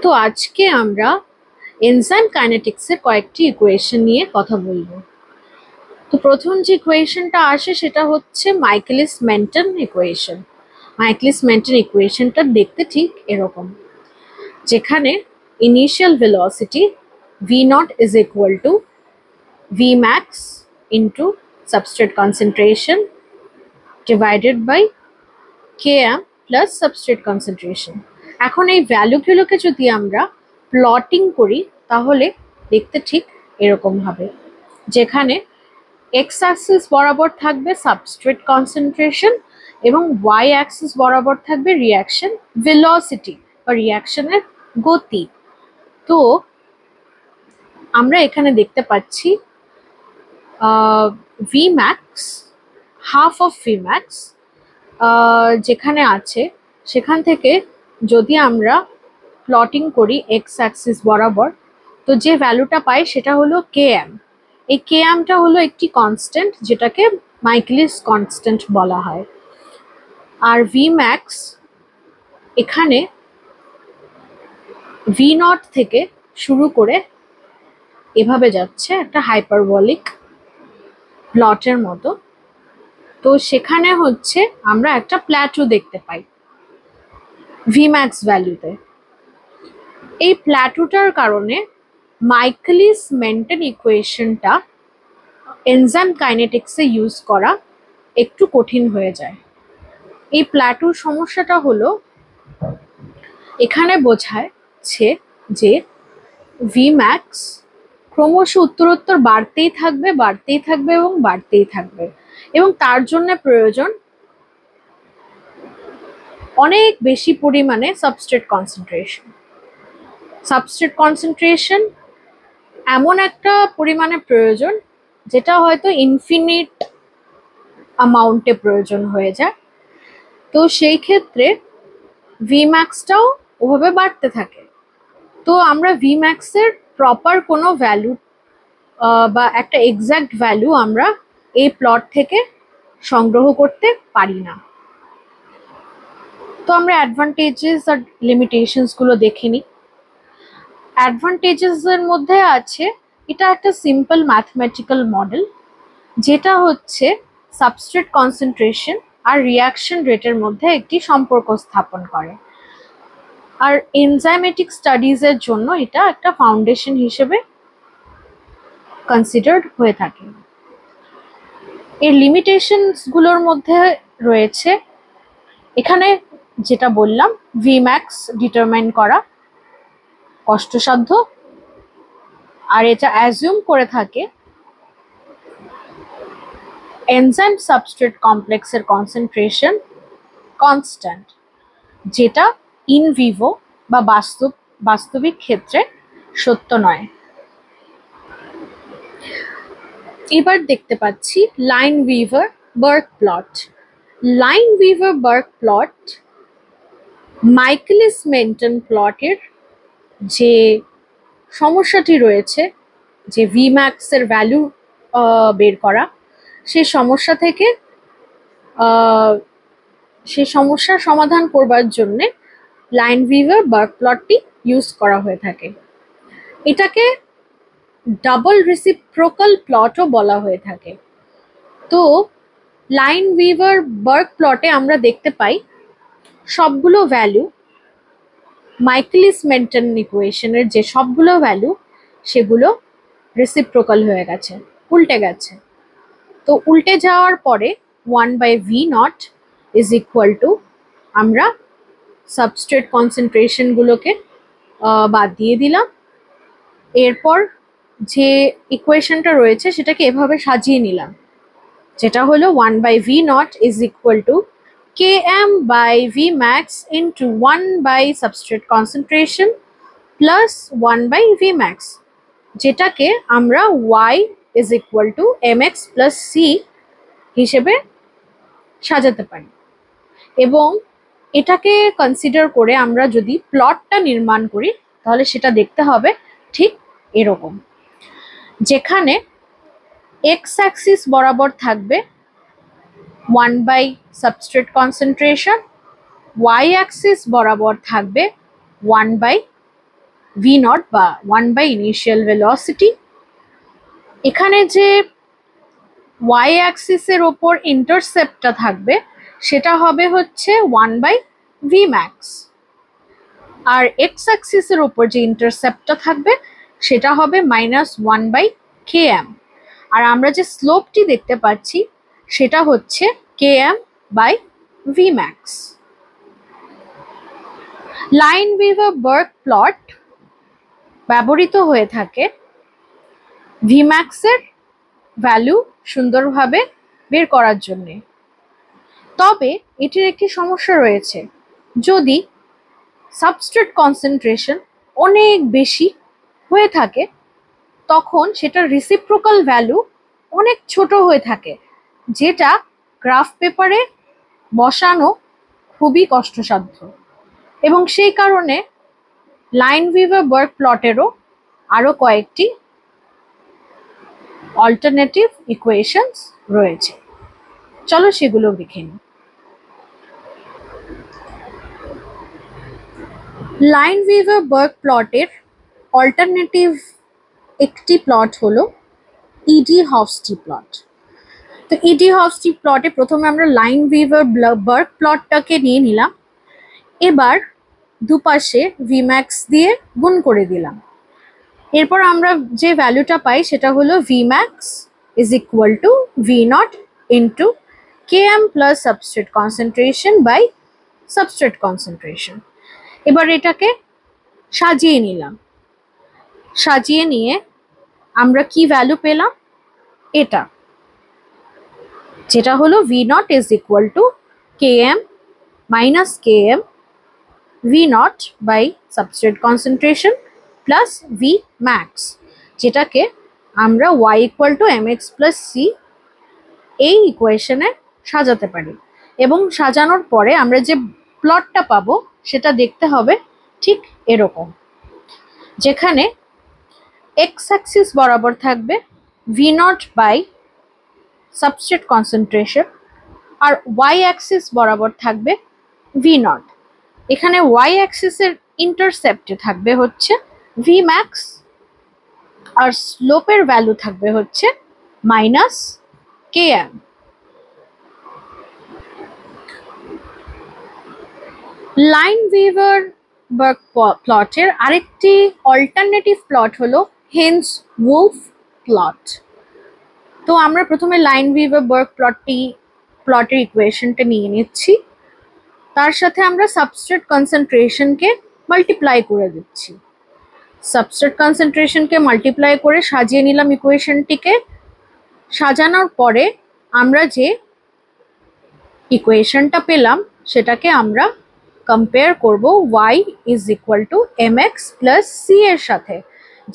তো আজকে আমরা এনজাইম কাইনেটিক্সের কয়েকটি ইকুয়েশন নিয়ে কথা বলবো। তো প্রথম যে ইকুয়েশনটা আসে সেটা হচ্ছে Michaelis Menten equation. Michaelis Menten ইকুয়েশনটা দেখতে ঠিক এরকম, যেখানে initial velocity V naught is equal to V max into substrate concentration divided by km plus substrate concentration. এখন এই ভ্যালুগুলোকে যদি আমরা প্লটিং করি তাহলে দেখতে ঠিক এরকম হবে, যেখানে এক্স অ্যাক্সিস বরাবর থাকবে সাবস্ট্রেট কনসেন্ট্রেশন এবং ওয়াই অ্যাক্সিস বরাবর থাকবে রিঅ্যাকশন ভেলোসিটি বা রিঅ্যাকশনের গতি। তো আমরা এখানে দেখতে পাচ্ছি V max, half of V max যেখানে আছে সেখান থেকে যদি আমরা প্লটিং করি এক্স অ্যাক্সিস বরাবর, তো যে ভ্যালুটা পাই সেটা হলো km। এই kmটা হলো একটি কনস্ট্যান্ট, যেটাকে মাইকেলিস কনস্ট্যান্ট বলা হয়। আর ভি ম্যাক্স এখানে ভি নট থেকে শুরু করে এভাবে যাচ্ছে একটা হাইপারবলিক প্লটের মতো। তো সেখানে হচ্ছে আমরা একটা প্ল্যাটু দেখতে পাই ভি ম্যাক্স ভ্যালুতে। এই প্ল্যাটুটার কারণে মাইকেলিস মেন্টন ইকুয়েশনটা এনজাইম কাইনেটিক্সে ইউজ করা একটু কঠিন হয়ে যায়। এই প্ল্যাটুর সমস্যাটা হলো, এখানে বোঝাচ্ছে যে ভি ম্যাক্স ক্রমশ উত্তরোত্তর বাড়তেই থাকবে এবং বাড়তেই থাকবে, এবং তার জন্য প্রয়োজন অনেক বেশি পরিমাণে সাবস্ট্রেট কনসেন্ট্রেশন। সাবস্ট্রেট কনসেন্ট্রেশন এমন একটা পরিমাণে প্রয়োজন যেটা হয়তো ইনফিনিট অ্যামাউন্টে প্রয়োজন হয়ে যায়। তো সেই ক্ষেত্রে ভি ম্যাক্সটাও ওভাবে বাড়তে থাকে। তো আমরা ভি ম্যাক্সের প্রপার কোনো ভ্যালু বা একটা এক্স্যাক্ট ভ্যালু আমরা এই প্লট থেকে সংগ্রহ করতে পারি না। তো আমরা অ্যাডভান্টেজেস আর লিমিটেশনসগুলো দেখে নিই। অ্যাডভান্টেজেসের মধ্যে আছে, এটা একটা সিম্পল ম্যাথমেটিক্যাল মডেল, যেটা হচ্ছে সাবস্ট্রেট কনসেন্ট্রেশন আর রিঅ্যাকশন রেটের মধ্যে একটি সম্পর্ক স্থাপন করে। আর এনজাইমেটিক স্টাডিজের জন্য এটা একটা ফাউন্ডেশন হিসেবে কনসিডার্ড হয়ে থাকে। এর লিমিটেশনসগুলোর মধ্যে রয়েছে, এখানে যেটা বললাম ভি ম্যাক্স ডিটারমাইন করা কষ্টসাধ্য, আর এটা অ্যাজিউম করে থাকে এনজাইম সাবস্ট্রেট কমপ্লেক্সের কনসেন্ট্রেশন কনস্ট্যান্ট, যেটা ইন ভিভো বা বাস্তবিক ক্ষেত্রে সত্য নয়। এবার দেখতে পাচ্ছি Lineweaver-bark plot. Lineweaver-bark plot Michaelis মেন্টন প্লটের যে সমস্যাটি রয়েছে, যে ভি ম্যাক্সের ভ্যালু বের করা, সেই সমস্যা থেকে সেই সমস্যার সমাধান করবার জন্যে লাইনউইভার-বার্ক প্লটটি ইউজ করা হয়ে থাকে। এটাকে ডাবল রেসিপ্রোকাল প্লটও বলা হয়ে থাকে। তো লাইনউইভার-বার্ক প্লটে আমরা দেখতে পাই সবগুলো ভ্যালু মাইকেলিস মেন্টন ইকুয়েশনের যে সবগুলো ভ্যালু সেগুলো রেসিপ্রোকাল হয়ে গেছে, উল্টে গেছে। তো উল্টে যাওয়ার পরে 1/v0 ইজ ইকুয়াল টু, আমরা সাবস্ট্রেট কনসেন্ট্রেশনগুলোকে বাদ দিয়ে দিলাম। এরপর যে ইকুয়েশনটা রয়েছে সেটাকে এভাবে সাজিয়ে নিলাম, যেটা হলো 1/v0 is equal two km by vmax into 1 by substrate concentration plus 1 by vmax, যেটাকে আমরা y is equal to mx plus c হিসেবে সাজাতে পারি। এবং এটাকে কনসিডার করে আমরা যদি প্লটটা নির্মাণ করি তাহলে সেটা দেখতে হবে ঠিক এরকম, যেখানে এক্স অ্যাক্সিস বরাবর থাকবে 1 by substrate concentration, y axis বরাবর থাকবে 1 by ভি নট বা 1 বাই ইনিশিয়াল ভেলোসিটি। এখানে যে ওয়াই অ্যাক্সিসের ওপর ইন্টারসেপ্টটা থাকবে সেটা হবে হচ্ছে 1 বাই ভি ম্যাক্স, আর এক্স অ্যাক্সিসের ওপর যে ইন্টারসেপ্টটা থাকবে সেটা হবে -1 বাই কে এম। আর আমরা যে স্লোপটি দেখতে পাচ্ছি সেটা হচ্ছে K M by V max. Lineweaver Burk plot ব্যবহৃত হয়ে থাকে ভিম্যাক্সের ভ্যালু সুন্দরভাবে বের করার জন্যে। তবে এটির একটি সমস্যা রয়েছে, যদি সাবস্ট্রেট কনসেন্ট্রেশন অনেক বেশি হয়ে থাকে তখন সেটার রিসিপ্রোকাল ভ্যালু অনেক ছোট হয়ে থাকে, যেটা গ্রাফ পেপারে বসানো খুবই কষ্টসাধ্য, এবং সেই কারণে লাইনভিভার-বার্ক প্লটেরও আরো কয়েকটি অল্টারনেটিভ ইকুয়েশনস রয়েছে। চলো সেগুলো দেখে নিই। লাইনভিভার-বার্ক প্লটের অল্টারনেটিভ একটি প্লট হলো ইডি-হফস্টি প্লট। তো ইডি-হফস্টি প্লটে প্রথমে আমরা লাইনভিভার-বার্ক প্লটটাকে নিয়ে নিলাম, এবার দুপাশে ভিম্যাক্স দিয়ে গুণ করে দিলাম। এরপর আমরা যে ভ্যালুটা পাই সেটা হলো Vmax is equal to V naught into K M plus substrate concentration by substrate concentration. এবার এটাকে সাজিয়ে নিলাম, সাজিয়ে নিয়ে আমরা কি ভ্যালু পেলাম, এটা যেটা হলো V naught is equal to K M minus K M V naught by substrate concentration plus V max, যেটাকে আমরা Y equal to M X plus C এই ইকুয়েশনে সাজাতে পারি। এবং সাজানোর পরে আমরা যে প্লটটা পাবো সেটা দেখতে হবে ঠিক এরকম, যেখানে এক্স অ্যাক্সিস বরাবর থাকবে V naught by substrate concentration আর ওয়াই অ্যাক্সিস বরাবর থাকবে ভি নট। এখানে ওয়াই অ্যাক্সিসের ইন্টারসেপ্টে থাকবে হচ্ছে ভি ম্যাক্স আর স্লোপের ভ্যালু থাকবে হচ্ছে মাইনাস কে এম। লাইনভিভার-বার্ক প্লটের আরেকটি অল্টারনেটিভ প্লট হলো হেন্স-উলফ প্লট। তো আমরা প্রথমে লাইনভিভার-বার্ক প্লটের ইকুয়েশনটা নিয়ে নিচ্ছি, তার সাথে আমরা সাবস্ট্রেট কনসেন্ট্রেশনকে মাল্টিপ্লাই করে দিচ্ছি। সাবস্ট্রেট কনসেন্ট্রেশনকে মাল্টিপ্লাই করে সাজিয়ে নিলাম ইকুয়েশনটিকে। সাজানোর পরে আমরা যে ইকুয়েশনটা পেলাম সেটাকে আমরা কম্পেয়ার করব y is equal to M X plus C এর সাথে,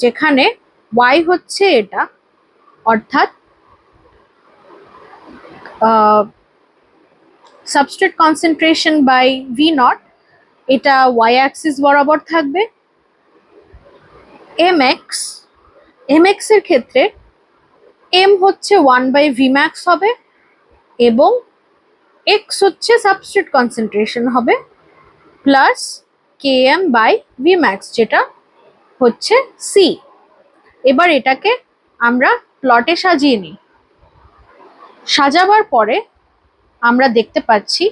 যেখানে y হচ্ছে এটা, অর্থাৎ substrate concentration by V naught, এটা ওয়াই অ্যাক্সিস বরাবর থাকবে। এম এক্স এর ক্ষেত্রে এম হচ্ছে 1 বাই ভি ম্যাক্স হবে এবং এক্স হচ্ছে সাবস্ট্রেট কনসেন্ট্রেশন হবে plus K M by V max, যেটা হচ্ছে সি। এবার এটাকে আমরা প্লটে সাজিয়ে নিই। সাজাবার পরে আমরা দেখতে পাচ্ছি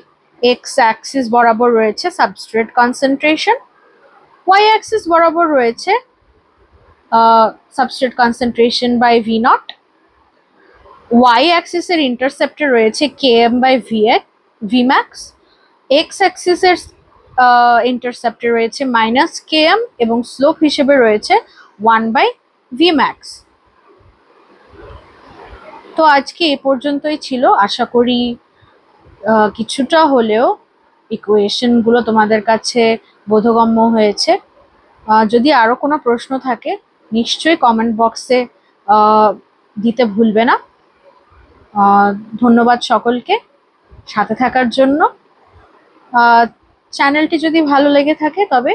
এক্স অ্যাক্সিস বরাবর রয়েছে সাবস্ট্রেট কনসেন্ট্রেশন, ওয়াই অ্যাক্সিস বরাবর রয়েছে substrate concentration by V nought, Y অ্যাক্সিসের ইন্টারসেপ্টে রয়েছে K M by V max, X অ্যাক্সিসের ইন্টারসেপ্টে রয়েছে মাইনাস কে এম এবং স্লোপ হিসেবে রয়েছে 1 বাই ভি ম্যাক্স। তো আজকে এ পর্যন্তই ছিল। আশা করি কিছুটা হলেও ইকুয়েশনগুলো তোমাদের কাছে বোধগম্য হয়েছে। যদি আরও কোনো প্রশ্ন থাকে নিশ্চয়ই কমেন্ট বক্সে দিতে ভুলবে না। ধন্যবাদ সকলকে সাথে থাকার জন্য। চ্যানেলটি যদি ভালো লেগে থাকে তবে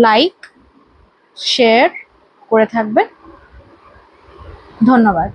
লাইক শেয়ার করে থাকবে। ধন্যবাদ।